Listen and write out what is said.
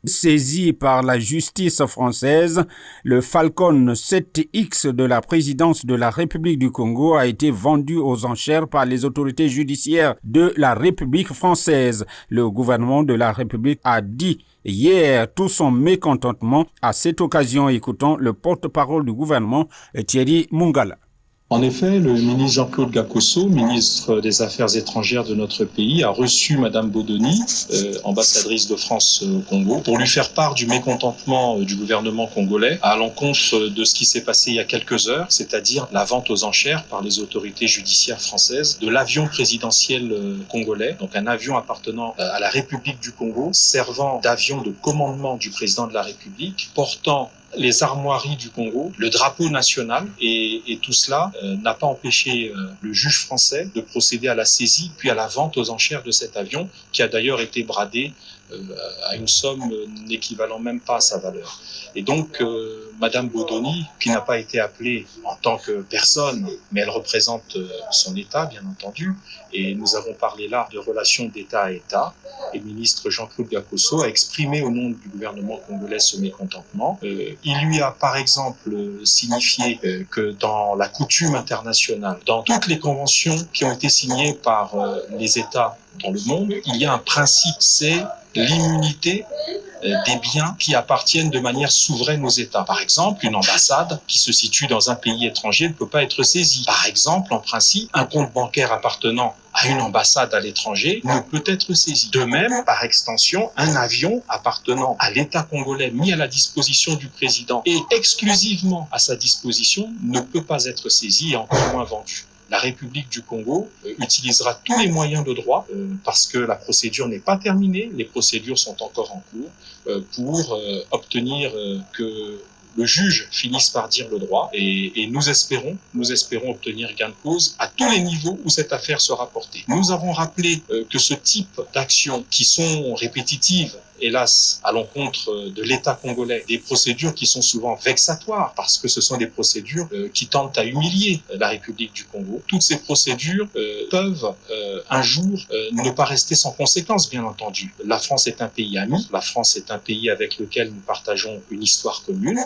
Saisi par la justice française, le Falcon 7X de la présidence de la République du Congo a été vendu aux enchères par les autorités judiciaires de la République française. Le gouvernement de la République a dit hier tout son mécontentement. À cette occasion, écoutons le porte-parole du gouvernement, Thierry Mungala. En effet, le ministre Jean-Claude Gakosso, ministre des Affaires étrangères de notre pays, a reçu Madame Bodoni, ambassadrice de France au Congo, pour lui faire part du mécontentement du gouvernement congolais à l'encontre de ce qui s'est passé il y a quelques heures, c'est-à-dire la vente aux enchères par les autorités judiciaires françaises de l'avion présidentiel congolais, donc un avion appartenant à la République du Congo, servant d'avion de commandement du président de la République, portant les armoiries du Congo, le drapeau national, et tout cela n'a pas empêché le juge français de procéder à la saisie puis à la vente aux enchères de cet avion, qui a d'ailleurs été bradé à une somme n'équivalant même pas à sa valeur. Et donc, Madame Bodoni, qui n'a pas été appelée en tant que personne, mais elle représente son État, bien entendu, et nous avons parlé là de relations d'État à État, et le ministre Jean-Claude Gakosso a exprimé au nom du gouvernement congolais ce mécontentement. Il lui a par exemple signifié que dans la coutume internationale, dans toutes les conventions qui ont été signées par les États dans le monde, il y a un principe, c'est l'immunité des biens qui appartiennent de manière souveraine aux États. Par exemple, une ambassade qui se situe dans un pays étranger ne peut pas être saisie. Par exemple, en principe, un compte bancaire appartenant à une ambassade à l'étranger ne peut être saisi. De même, par extension, un avion appartenant à l'État congolais mis à la disposition du président et exclusivement à sa disposition ne peut pas être saisi et encore moins vendu. La République du Congo utilisera tous les moyens de droit parce que la procédure n'est pas terminée, les procédures sont encore en cours pour obtenir que le juge finisse par dire le droit et nous espérons obtenir gain de cause à tous les niveaux où cette affaire sera portée. Nous avons rappelé que ce type d'actions qui sont répétitives, hélas, à l'encontre de l'État congolais, des procédures qui sont souvent vexatoires parce que ce sont des procédures qui tentent à humilier la République du Congo. Toutes ces procédures peuvent un jour ne pas rester sans conséquence, bien entendu. La France est un pays ami, la France est un pays avec lequel nous partageons une histoire commune